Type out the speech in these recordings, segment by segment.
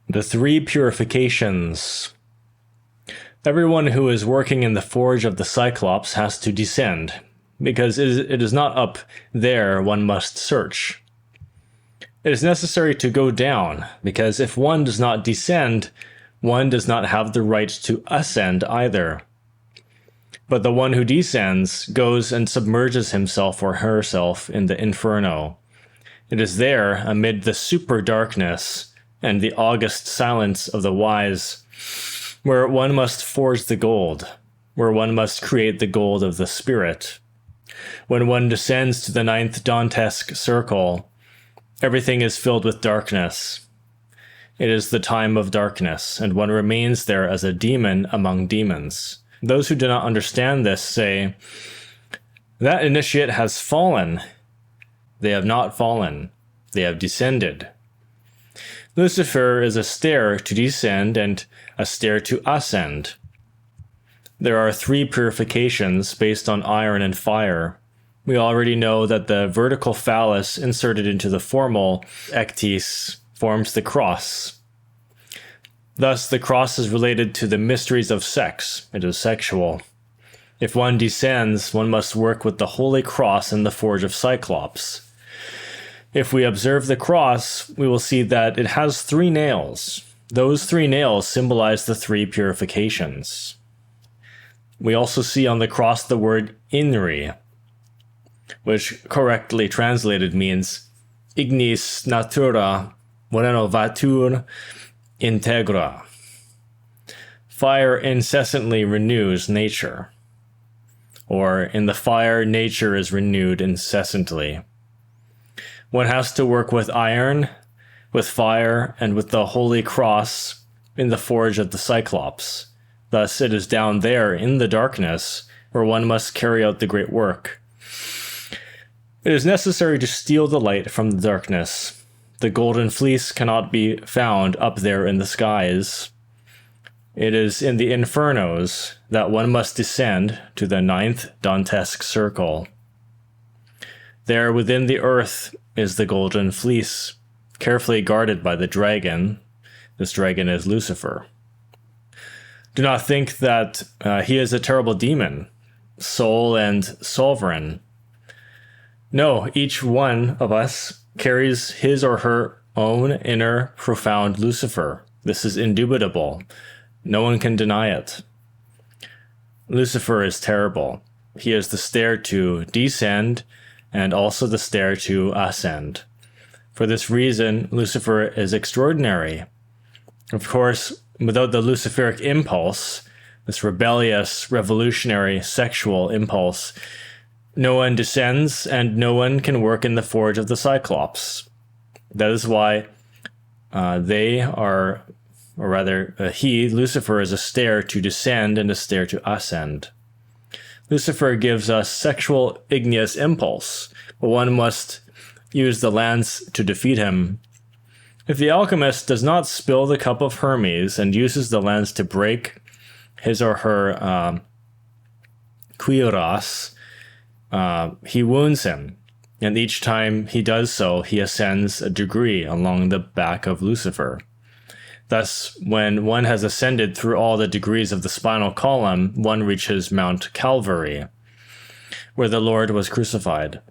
The three purifications. Everyone who is working in the forge of the Cyclops has to descend, because it is not up there one must search. It is necessary to go down, because if one does not descend, one does not have the right to ascend either. But the one who descends goes and submerges himself or herself in the inferno. It is there, amid the super darkness and the august silence of the wise, where one must forge the gold, where one must create the gold of the spirit. When one descends to the ninth Dantesque circle, everything is filled with darkness. It is the time of darkness, and one remains there as a demon among demons. Those who do not understand this say, "That initiate has fallen." They have not fallen. They have descended. Lucifer is a stair to descend and a stair to ascend. There are three purifications based on iron and fire. We already know that the vertical phallus inserted into the formal ectis forms the cross. Thus, the cross is related to the mysteries of sex. It is sexual. If one descends, one must work with the holy cross in the forge of Cyclops. If we observe the cross, we will see that it has 3 nails. Those 3 nails symbolize the 3 purifications. We also see on the cross the word inri, which correctly translated means ignis natura renovatur integra. Fire incessantly renews nature. Or, in the fire, nature is renewed incessantly. One has to work with iron, with fire, and with the holy cross in the forge of the Cyclops. Thus, it is down there, in the darkness, where one must carry out the great work. It is necessary to steal the light from the darkness. The golden fleece cannot be found up there in the skies. It is in the infernos that one must descend to the ninth Dantesque circle. There within the earth is the golden fleece, carefully guarded by the dragon. This dragon is Lucifer. Do not think that he is a terrible demon, soul and sovereign. No, each one of us carries his or her own inner profound Lucifer. This is indubitable. No one can deny it. Lucifer is terrible. He is the stair to descend and also the stair to ascend. For this reason, Lucifer is extraordinary. Of course, without the Luciferic impulse, this rebellious, revolutionary, sexual impulse, no one descends and no one can work in the forge of the Cyclops. That is why Lucifer, is a stair to descend and a stair to ascend. Lucifer gives us sexual igneous impulse, but one must use the lance to defeat him. If the alchemist does not spill the cup of Hermes and uses the lance to break his or her cuirass, he wounds him, and each time he does so, he ascends a degree along the back of Lucifer. Thus, when one has ascended through all the degrees of the spinal column, one reaches Mount Calvary, where the Lord was crucified.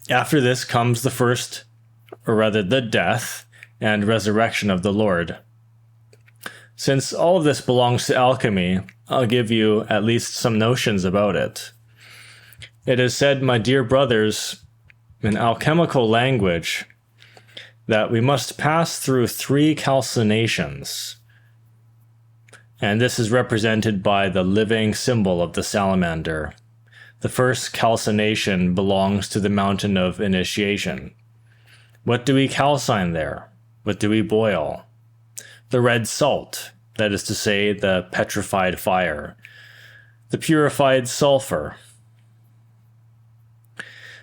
After this comes the death and resurrection of the Lord. Since all of this belongs to alchemy, I'll give you at least some notions about it. It is said, my dear brothers, in alchemical language, that we must pass through 3 calcinations. And this is represented by the living symbol of the salamander. The first calcination belongs to the mountain of initiation. What do we calcine there? What do we boil? The red salt, that is to say, the petrified fire. The purified sulfur.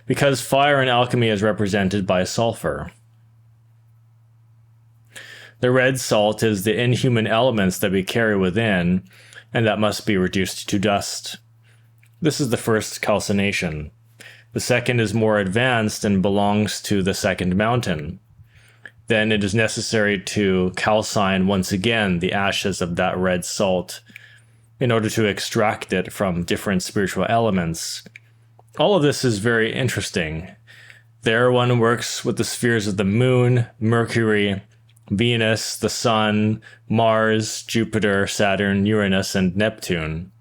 Because fire in alchemy is represented by sulfur. The red salt is the inhuman elements that we carry within, and that must be reduced to dust. This is the first calcination. The second is more advanced and belongs to the second mountain. then it is necessary to calcine once again the ashes of that red salt in order to extract it from different spiritual elements. All of this is very interesting. There one works with the spheres of the moon, Mercury, Venus, the Sun, Mars, Jupiter, Saturn, Uranus, and Neptune.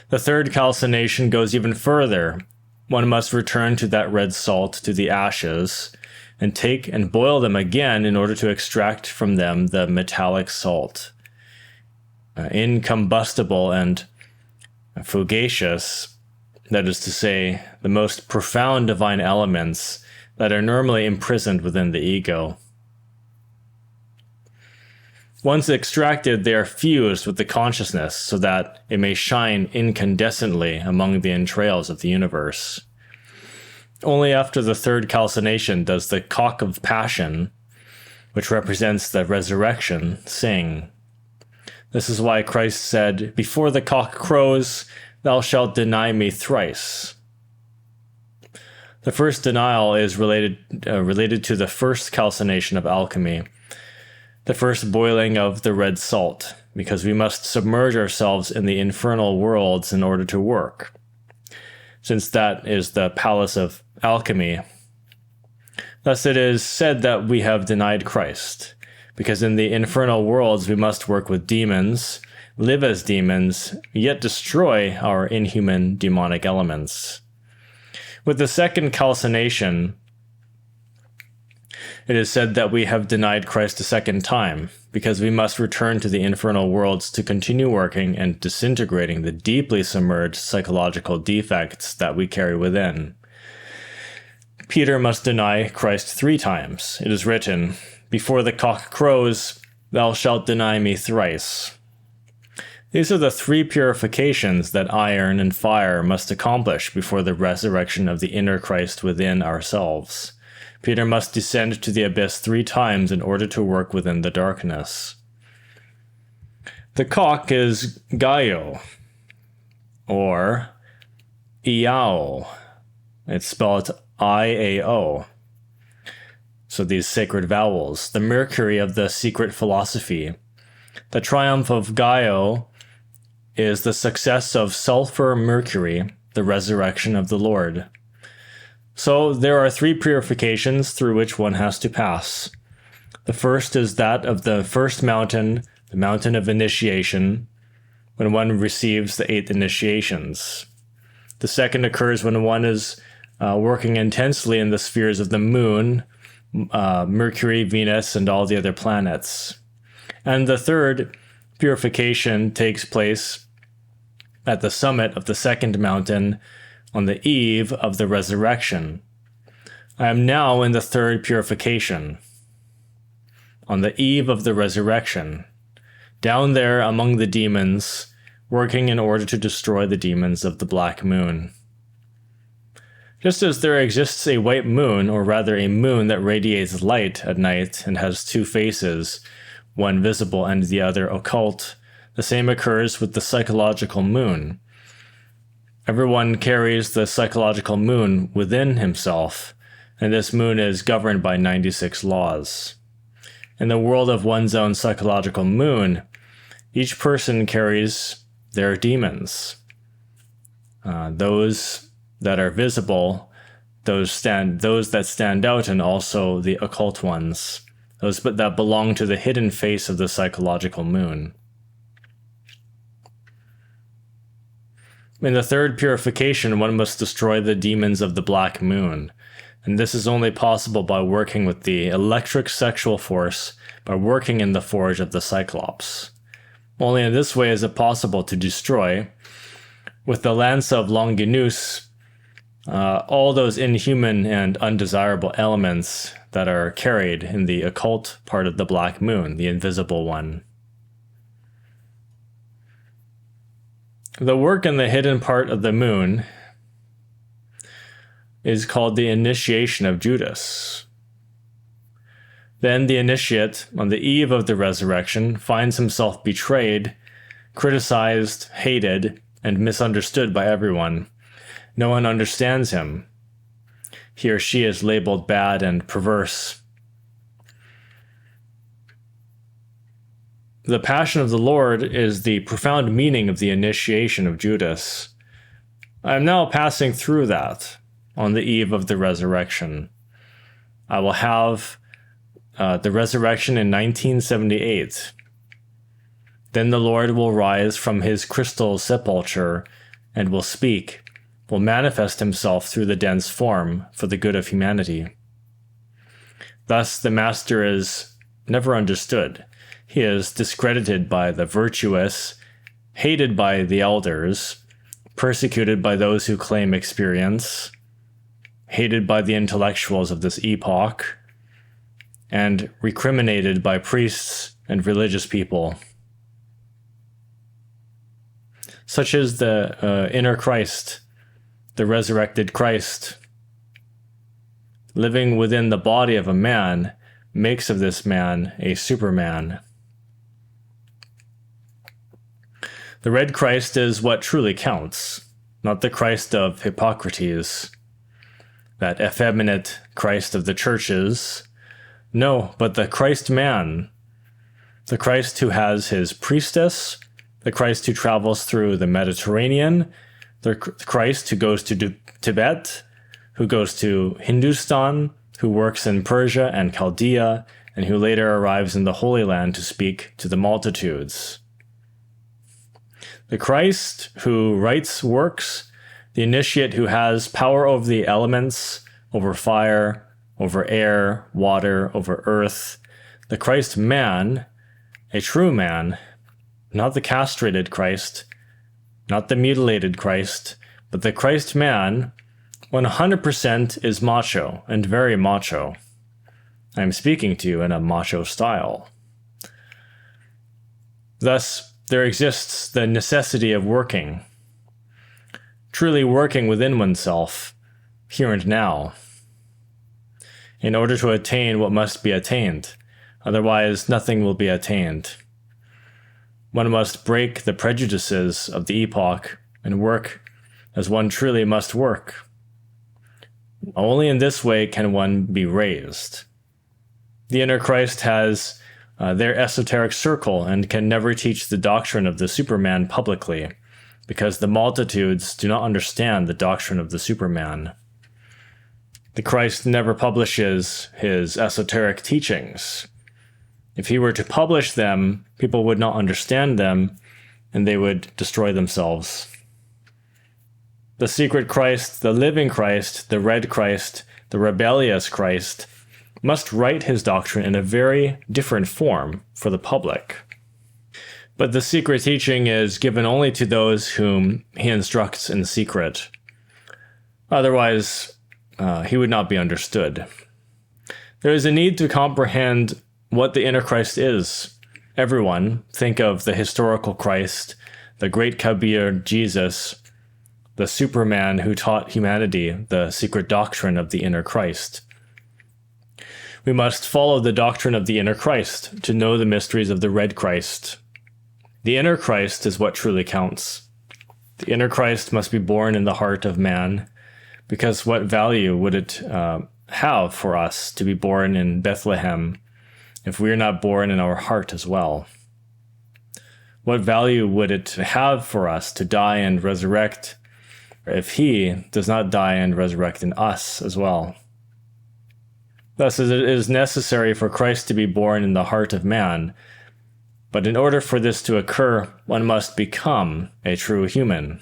The third calcination goes even further. One must return to that red salt, to the ashes, and take and boil them again in order to extract from them the metallic salt. Incombustible and fugacious, that is to say, the most profound divine elements that are normally imprisoned within the ego. Once extracted, they are fused with the consciousness so that it may shine incandescently among the entrails of the universe. Only after the third calcination does the cock of passion, which represents the resurrection, sing. This is why Christ said, "Before the cock crows, thou shalt deny me thrice." The first denial is related to the first calcination of alchemy, the first boiling of the red salt, because we must submerge ourselves in the infernal worlds in order to work, since that is the palace of alchemy. Thus it is said that we have denied Christ, because in the infernal worlds we must work with demons, live as demons, yet destroy our inhuman demonic elements. With the second calcination, it is said that we have denied Christ a second time, because we must return to the infernal worlds to continue working and disintegrating the deeply submerged psychological defects that we carry within. Peter must deny Christ 3 times. It is written, "Before the cock crows, thou shalt deny me thrice." These are the 3 purifications that iron and fire must accomplish before the resurrection of the inner Christ within ourselves. Peter must descend to the abyss 3 times in order to work within the darkness. The cock is Gaio, or Iao. It's spelled I-A-O. So these sacred vowels, the Mercury of the secret philosophy. The triumph of Gaio is the success of sulfur Mercury, the resurrection of the Lord. So there are 3 purifications through which one has to pass. The first is that of the first mountain, the mountain of initiation, when one receives the 8 initiations. The second occurs when one is working intensely in the spheres of the moon, Mercury, Venus, and all the other planets. And the third purification takes place at the summit of the second mountain on the eve of the resurrection. I am now in the third purification, on the eve of the resurrection, down there among the demons, working in order to destroy the demons of the black moon. Just as there exists a white moon, or rather a moon that radiates light at night and has 2 faces, one visible and the other occult, the same occurs with the psychological moon. Everyone carries the psychological moon within himself, and this moon is governed by 96 laws. In the world of one's own psychological moon, each person carries their demons. Those that are visible, those that stand out, and also the occult ones, those that belong to the hidden face of the psychological moon. In the third purification, one must destroy the demons of the black moon, and this is only possible by working with the electric sexual force, by working in the forge of the Cyclops. Only in this way is it possible to destroy, with the lance of Longinus, all those inhuman and undesirable elements that are carried in the occult part of the black moon, the invisible one. The work in the hidden part of the moon is called the initiation of Judas. Then the initiate, on the eve of the resurrection, finds himself betrayed, criticized, hated, and misunderstood by everyone. No one understands him. he or she is labeled bad and perverse. The passion of the Lord is the profound meaning of the initiation of Judas. I am now passing through that on the eve of the resurrection. I will have the resurrection in 1978. Then the Lord will rise from his crystal sepulchre and will speak, will manifest himself through the dense form for the good of humanity. Thus the Master is never understood. He is discredited by the virtuous, hated by the elders, persecuted by those who claim experience, hated by the intellectuals of this epoch, and recriminated by priests and religious people. Such is the inner Christ, the resurrected Christ. Living within the body of a man makes of this man a superman. The red Christ is what truly counts, not the Christ of Hippocrates, that effeminate Christ of the churches. No, but the Christ man, the Christ who has his priestess, the Christ who travels through the Mediterranean, the Christ who goes to Tibet, who goes to Hindustan, who works in Persia and Chaldea, and who later arrives in the Holy Land to speak to the multitudes. The Christ who writes works, the initiate who has power over the elements, over fire, over air, water, over earth. The Christ man, a true man, not the castrated Christ, not the mutilated Christ, but the Christ man, 100% is macho and very macho. I am speaking to you in a macho style. Thus, there exists the necessity of working, truly working within oneself, here and now, in order to attain what must be attained. Otherwise, nothing will be attained. One must break the prejudices of the epoch and work as one truly must work. Only in this way can one be raised. The inner Christ has their esoteric circle and can never teach the doctrine of the Superman publicly, because the multitudes do not understand the doctrine of the Superman. The Christ never publishes his esoteric teachings. If he were to publish them, people would not understand them, and they would destroy themselves. The secret Christ, the living Christ, the red Christ, the rebellious Christ, must write his doctrine in a very different form for the public. But the secret teaching is given only to those whom he instructs in secret. Otherwise, he would not be understood. There is a need to comprehend what the inner Christ is. Everyone, think of the historical Christ, the great Kabir Jesus, the Superman who taught humanity the secret doctrine of the inner Christ. We must follow the doctrine of the inner Christ to know the mysteries of the red Christ. The inner Christ is what truly counts. The inner Christ must be born in the heart of man, because what value would it have for us to be born in Bethlehem if we are not born in our heart as well? What value would it have for us to die and resurrect if he does not die and resurrect in us as well? Thus, it is necessary for Christ to be born in the heart of man, but in order for this to occur, one must become a true human.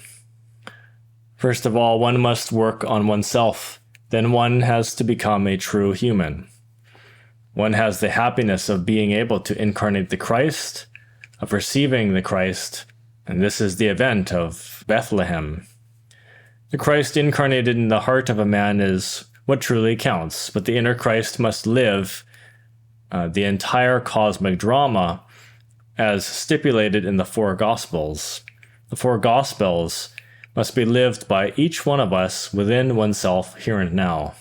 First of all, one must work on oneself. Then one has to become a true human. One has the happiness of being able to incarnate the Christ, of receiving the Christ, and this is the event of Bethlehem. The Christ incarnated in the heart of a man is what truly counts, but the inner Christ must live the entire cosmic drama as stipulated in the four Gospels. The four Gospels must be lived by each one of us within oneself here and now.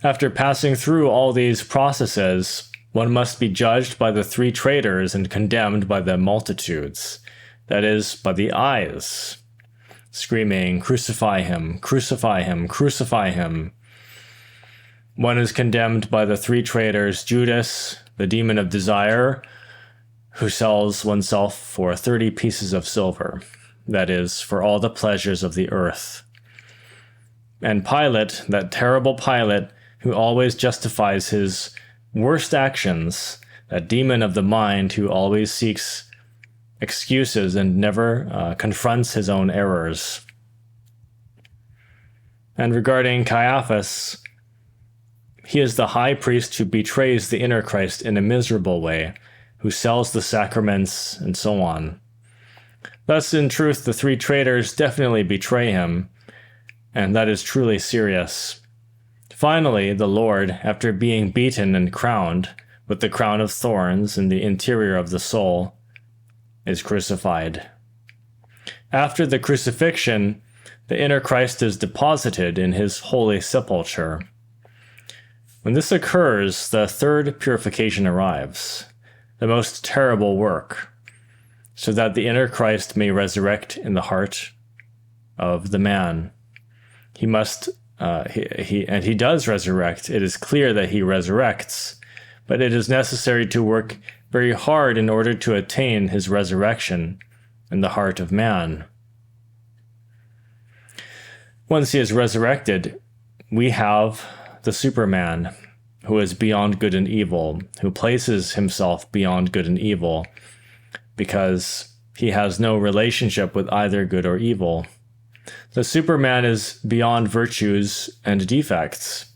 After passing through all these processes, one must be judged by the three traitors and condemned by the multitudes, that is, by the eyes. screaming, "Crucify him, crucify him, crucify him." One is condemned by the three traitors, Judas, the demon of desire, who sells oneself for 30 pieces of silver, that is, for all the pleasures of the earth. And Pilate, that terrible Pilate, who always justifies his worst actions, that demon of the mind who always seeks excuses and never confronts his own errors. And regarding Caiaphas, he is the high priest who betrays the inner Christ in a miserable way, who sells the sacraments, and so on. Thus, in truth, the three traitors definitely betray him, and that is truly serious. Finally, the Lord, after being beaten and crowned with the crown of thorns in the interior of the soul, is crucified. After the crucifixion, the inner Christ is deposited in his holy sepulchre. When this occurs, the third purification arrives, the most terrible work, so that the inner Christ may resurrect in the heart of the man. He must, he does resurrect. It is clear that he resurrects, but it is necessary to work very hard in order to attain his resurrection in the heart of man. Once he is resurrected, we have the Superman, who is beyond good and evil, who places himself beyond good and evil, because he has no relationship with either good or evil. The Superman is beyond virtues and defects.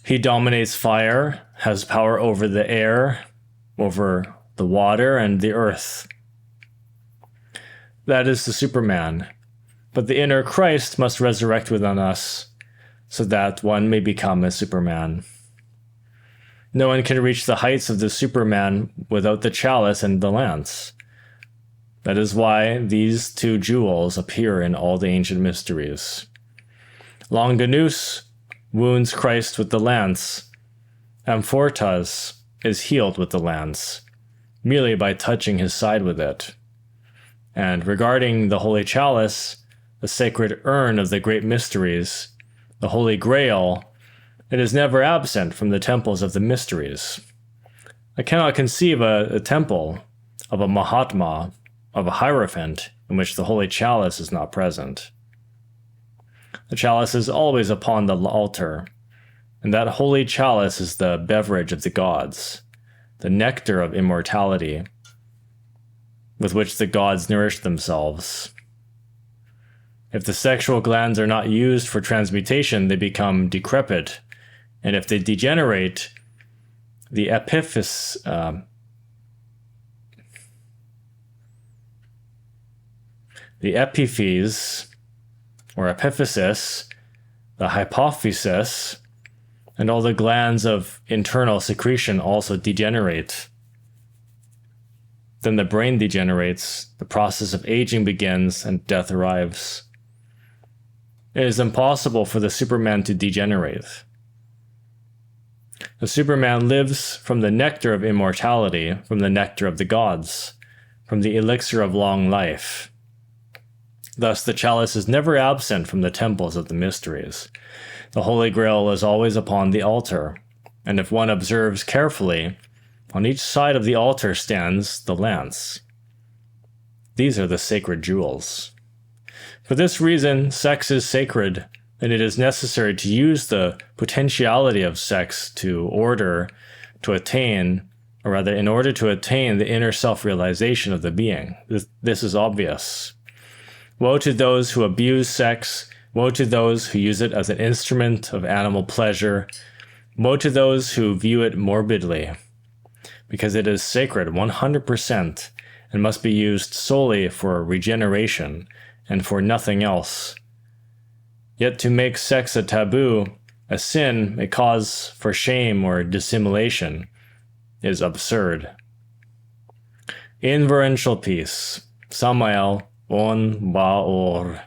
He dominates fire, has power over the air, over the water and the earth. That is the Superman. But the inner Christ must resurrect within us, so that one may become a Superman. No one can reach the heights of the Superman without the chalice and the lance. That is why these two jewels appear in all the ancient mysteries. Longinus wounds Christ with the lance. Amfortas is healed with the lance, merely by touching his side with it. And regarding the Holy Chalice, the sacred urn of the great mysteries, the Holy Grail, it is never absent from the temples of the mysteries. I cannot conceive a temple of a Mahatma, of a Hierophant, in which the Holy Chalice is not present. The chalice is always upon the altar, and that Holy Chalice is the beverage of the gods, the nectar of immortality, with which the gods nourish themselves. If the sexual glands are not used for transmutation, they become decrepit, and if they degenerate, the epiphysis, or epiphysis, the hypophysis, and all the glands of internal secretion also degenerate. Then the brain degenerates, the process of aging begins, and death arrives. It is impossible for the Superman to degenerate. The Superman lives from the nectar of immortality, from the nectar of the gods, from the elixir of long life. Thus, the chalice is never absent from the temples of the mysteries. The Holy Grail is always upon the altar, and if one observes carefully, on each side of the altar stands the lance. These are the sacred jewels. For this reason, sex is sacred, and it is necessary to use the potentiality of sex in order to attain the inner self-realization of the being. This is obvious. Woe to those who abuse sex. Woe to those who use it as an instrument of animal pleasure. Woe to those who view it morbidly, because it is sacred 100% and must be used solely for regeneration and for nothing else. Yet to make sex a taboo, a sin, a cause for shame or dissimulation, is absurd. Inverential peace. Samael Aun Weor.